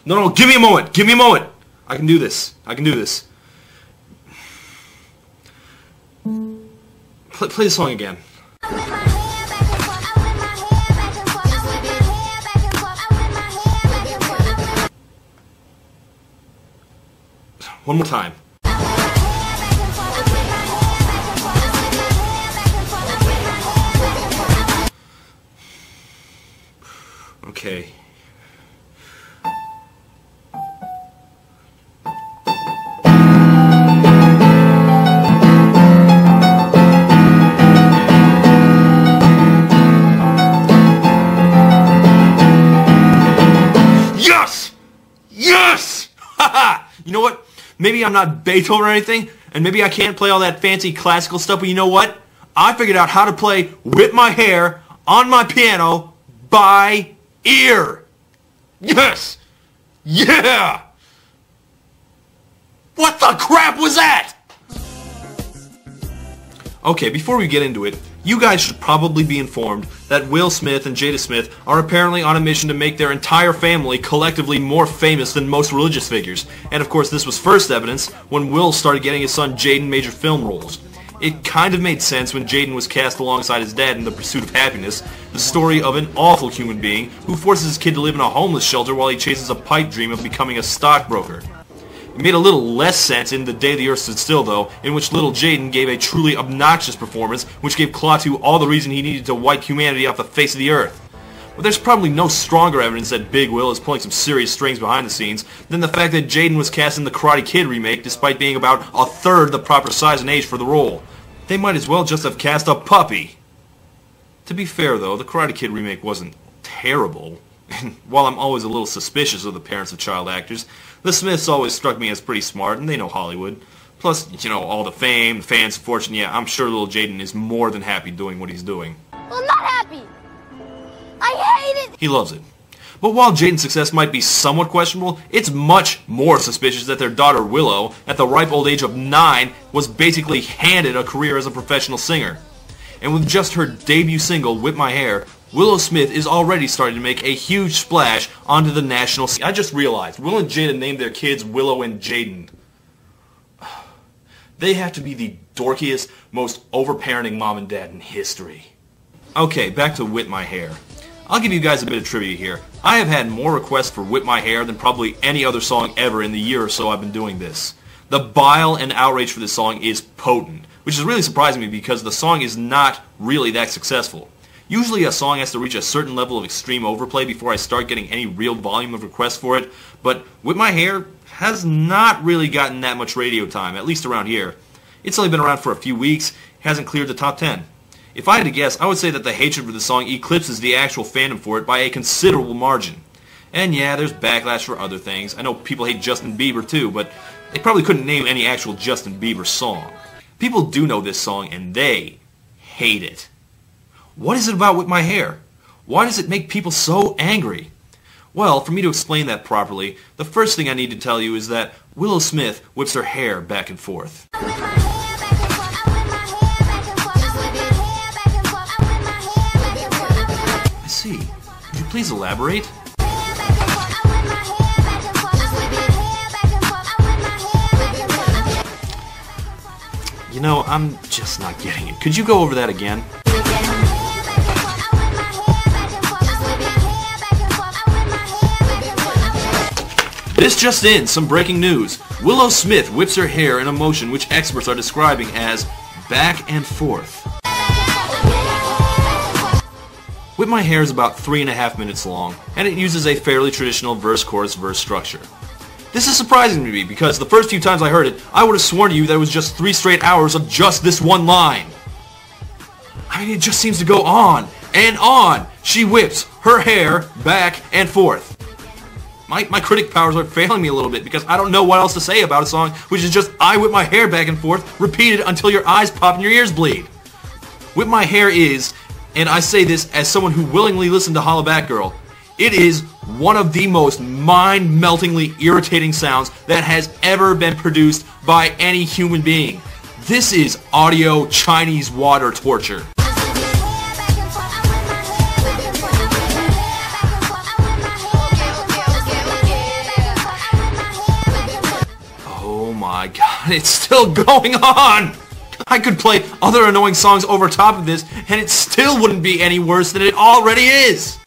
No, give me a moment. Give me a moment. I can do this. I can do this. Play the song again. One more time. Okay. Yes! Yes! Haha! You know what? Maybe I'm not Beethoven or anything, and maybe I can't play all that fancy classical stuff, but you know what? I figured out how to play Whip My Hair on my piano by ear. Yes! Yeah! What the crap was that? Okay, before we get into it, you guys should probably be informed that Will Smith and Jada Smith are apparently on a mission to make their entire family collectively more famous than most religious figures. And of course this was first evidence when Will started getting his son Jaden major film roles. It kind of made sense when Jaden was cast alongside his dad in The Pursuit of Happiness, the story of an awful human being who forces his kid to live in a homeless shelter while he chases a pipe dream of becoming a stockbroker. It made a little less sense in The Day the Earth Stood Still, though, in which little Jaden gave a truly obnoxious performance, which gave Klaatu all the reason he needed to wipe humanity off the face of the earth. But there's probably no stronger evidence that Big Will is pulling some serious strings behind the scenes than the fact that Jaden was cast in the Karate Kid remake despite being about a third the proper size and age for the role. They might as well just have cast a puppy. To be fair, though, the Karate Kid remake wasn't terrible. And while I'm always a little suspicious of the parents of child actors, the Smiths always struck me as pretty smart, and they know Hollywood. Plus, you know, all the fame, the fans, fortune, yeah, I'm sure little Jaden is more than happy doing what he's doing. Well, I'm not happy. I hate it. He loves it. But while Jaden's success might be somewhat questionable, it's much more suspicious that their daughter Willow, at the ripe old age of 9, was basically handed a career as a professional singer. And with just her debut single, Whip My Hair, Willow Smith is already starting to make a huge splash onto the national scene. I just realized, Will and Jada named their kids Willow and Jaden. They have to be the dorkiest, most overparenting mom and dad in history. Okay, back to Whip My Hair. I'll give you guys a bit of trivia here. I have had more requests for Whip My Hair than probably any other song ever in the year or so I've been doing this. The bile and outrage for this song is potent, which is really surprising me because the song is not really that successful. Usually a song has to reach a certain level of extreme overplay before I start getting any real volume of requests for it, but Whip My Hair has not really gotten that much radio time, at least around here. It's only been around for a few weeks, hasn't cleared the top 10. If I had to guess, I would say that the hatred for the song eclipses the actual fandom for it by a considerable margin. And yeah, there's backlash for other things. I know people hate Justin Bieber too, but they probably couldn't name any actual Justin Bieber song. People do know this song, and they hate it. What is it about Whip My Hair? Why does it make people so angry? Well, for me to explain that properly, the first thing I need to tell you is that Willow Smith whips her hair back and forth. I see. Could you please elaborate? You know, I'm just not getting it. Could you go over that again? This just in, some breaking news. Willow Smith whips her hair in a motion which experts are describing as back and forth. Whip My Hair is about 3.5 minutes long, and it uses a fairly traditional verse-chorus-verse structure. This is surprising to me because the first few times I heard it, I would have sworn to you that it was just 3 straight hours of just this one line. I mean, it just seems to go on and on. She whips her hair back and forth. My critic powers are failing me a little bit because I don't know what else to say about a song which is just I whip my hair back and forth, repeated until your eyes pop and your ears bleed. Whip My Hair is, and I say this as someone who willingly listened to Holla Back Girl, it is one of the most mind-meltingly irritating sounds that has ever been produced by any human being. This is audio Chinese water torture. It's still going on! I could play other annoying songs over top of this, and it still wouldn't be any worse than it already is!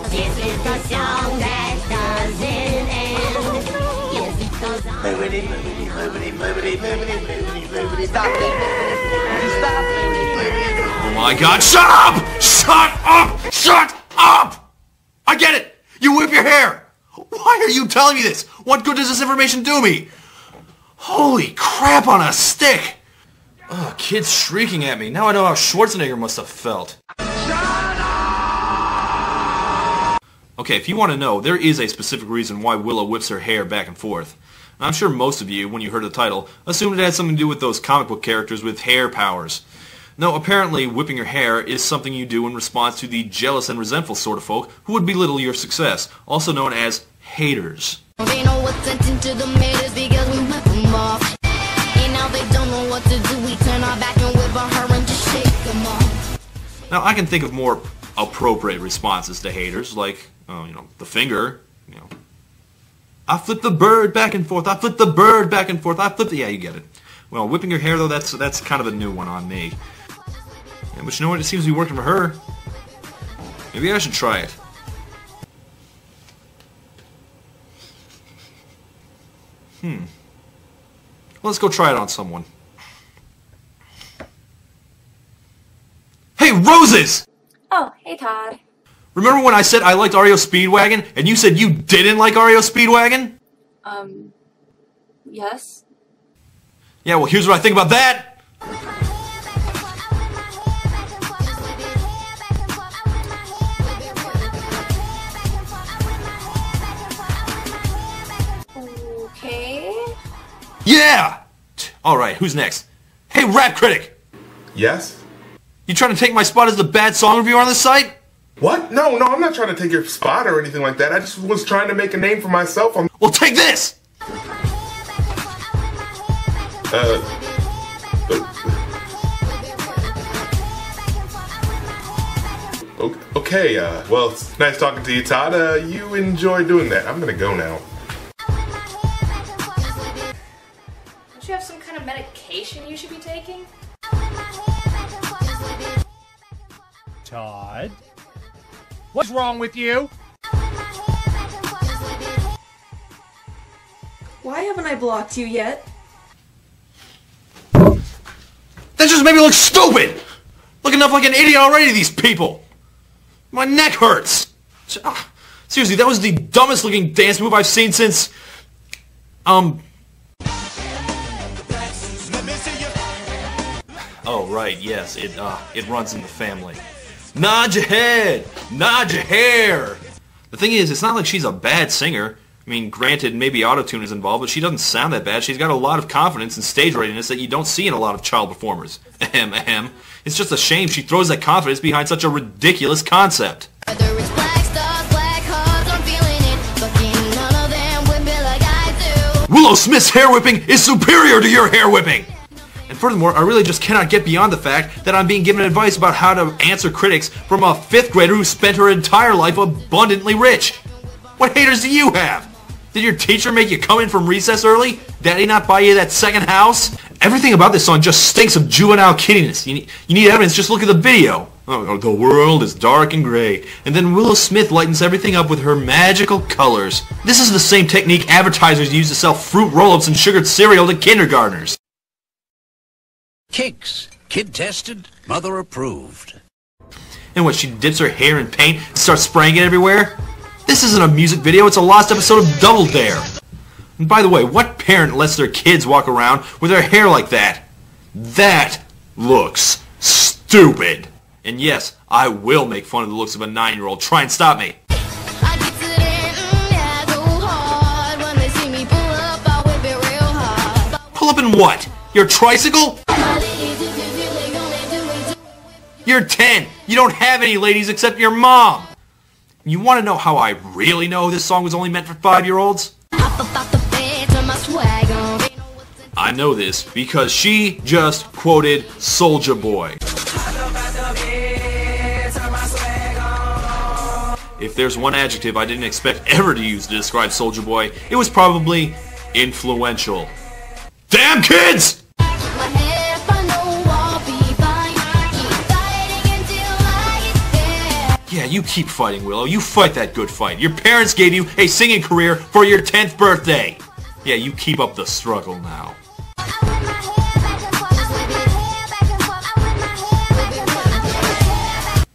This is the song that doesn't end. Yes, it goes on. Oh my god, shut up! Shut up! Shut up! I get it! You whip your hair! Why are you telling me this? What good does this information do me? Holy crap on a stick! Ugh, kids shrieking at me. Now I know how Schwarzenegger must have felt. Okay, if you want to know, there is a specific reason why Willow whips her hair back and forth. I'm sure most of you, when you heard the title, assumed it had something to do with those comic book characters with hair powers. No, apparently whipping your hair is something you do in response to the jealous and resentful sort of folk who would belittle your success, also known as haters. They know what's sent into the haters because we whip them off. And now they don't know what to do. We turn our back and whip on her and just shake them off. Now, I can think of more appropriate responses to haters, like, the finger, I flip the bird back and forth, I flip the bird back and forth, I flip the... Yeah, you get it. Well, whipping your hair, though, that's kind of a new one on me. Yeah, but you know what? It seems to be working for her. Maybe I should try it. Let's go try it on someone. Hey, Roses! Oh, hey Todd. Remember when I said I liked REO Speedwagon, and you said you didn't like REO Speedwagon? Yes? Yeah, well, here's what I think about that! Okay. Yeah! Alright, who's next? Hey, Rap Critic! Yes? You trying to take my spot as the bad song reviewer on this site? What? No, I'm not trying to take your spot or anything like that. I just was trying to make a name for myself on... Well, take this! Okay, well, it's nice talking to you, Todd. You enjoy doing that. I'm gonna go now. Don't you have some kind of medication you should be taking? Todd? What's wrong with you? Why haven't I blocked you yet? That just made me look stupid! Look enough like an idiot already to these people! My neck hurts! Seriously, that was the dumbest looking dance move I've seen since... Oh, right, yes, it runs in the family. Nod your head! Nod your hair! The thing is, it's not like she's a bad singer. I mean, granted, maybe autotune is involved, but she doesn't sound that bad. She's got a lot of confidence and stage readiness that you don't see in a lot of child performers. Ahem, ahem. It's just a shame she throws that confidence behind such a ridiculous concept. Whether it's black stars, black hearts, I'm feeling it. Fucking none of them whip me like I do. Willow Smith's hair whipping is superior to your hair whipping! And furthermore, I really just cannot get beyond the fact that I'm being given advice about how to answer critics from a 5th grader who spent her entire life abundantly rich. What haters do you have? Did your teacher make you come in from recess early? Daddy not buy you that second house? Everything about this song just stinks of juvenile kiddiness. You need evidence, just look at the video. Oh, the world is dark and gray. And then Willow Smith lightens everything up with her magical colors. This is the same technique advertisers use to sell fruit roll-ups and sugared cereal to kindergartners. Kicks. Kid tested, mother approved. And what, she dips her hair in paint and starts spraying it everywhere? This isn't a music video, it's a lost episode of Double Dare. And by the way, what parent lets their kids walk around with their hair like that? That looks stupid. And yes, I will make fun of the looks of a 9-year-old. Try and stop me. I get to the end, yeah, I go hard. When they see me pull up, I whip it real hard. Pull up in what? Your tricycle? You're 10. You don't have any ladies except your mom. You want to know how I really know this song was only meant for 5-year-olds? I know this because she just quoted Soulja Boy. If there's one adjective I didn't expect ever to use to describe Soulja Boy, it was probably influential. Damn kids! My head up, I know I'll be fine. Keep fighting until I get there. Yeah, you keep fighting, Willow. You fight that good fight. Your parents gave you a singing career for your 10th birthday. Yeah, you keep up the struggle now. I whip my hair back and forth. I whip my hair back and forth. I whip my hair back and forth. I whip my hair back.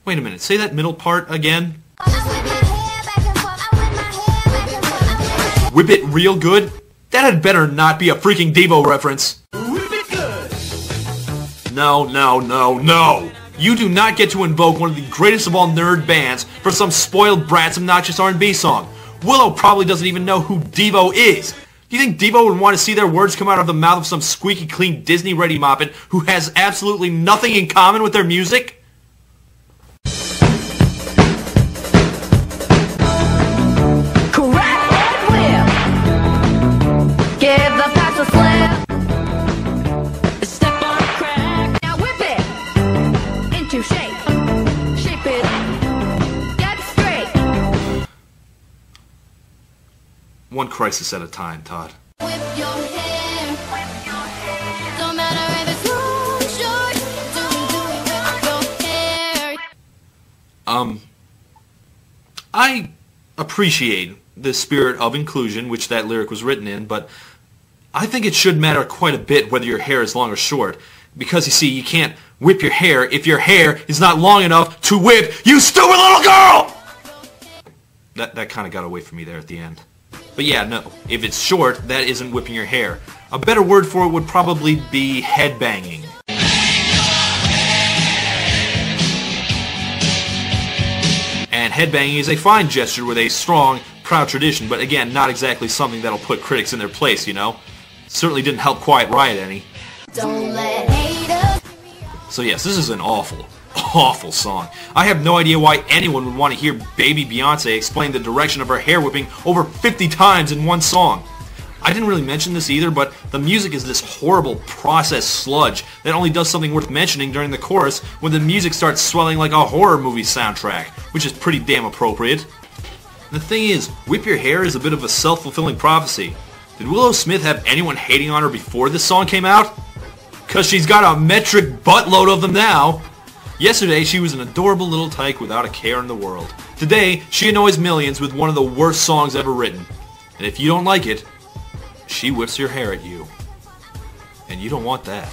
Wait a minute, say that middle part again. I whip my hair back and forth. I whip my hair back and forth. I whip my Whip it real good? That had better not be a freaking Devo reference. Whip it good. No, no, no, no! You do not get to invoke one of the greatest of all nerd bands for some spoiled brat's obnoxious R&B song. Willow probably doesn't even know who Devo is. Do you think Devo would want to see their words come out of the mouth of some squeaky clean Disney ready moppet who has absolutely nothing in common with their music? Correct whip. Give the pass a slip. Step on crack. Now whip it into shape. Shape it. Get straight. One crisis at a time, Todd. Whip your hair. Don't matter if it's long, short. Do it with your hair. I appreciate the spirit of inclusion, which that lyric was written in, but I think it should matter quite a bit whether your hair is long or short. Because, you see, you can't whip your hair if your hair is not long enough to whip, you stupid little girl! That kind of got away from me there at the end. But yeah, no, if it's short, that isn't whipping your hair. A better word for it would probably be headbanging. And headbanging is a fine gesture with a strong, proud tradition, but again, not exactly something that'll put critics in their place, you know? Certainly didn't help Quiet Riot any. Don't let haters. So yes, this is an awful, awful song. I have no idea why anyone would want to hear baby Beyonce explain the direction of her hair whipping over 50 times in one song. I didn't really mention this either, but the music is this horrible processed sludge that only does something worth mentioning during the chorus when the music starts swelling like a horror movie soundtrack, which is pretty damn appropriate. The thing is, whip your hair is a bit of a self-fulfilling prophecy. Did Willow Smith have anyone hating on her before this song came out? 'Cause she's got a metric buttload of them now. Yesterday, she was an adorable little tyke without a care in the world. Today, she annoys millions with one of the worst songs ever written. And if you don't like it, she whips your hair at you. And you don't want that.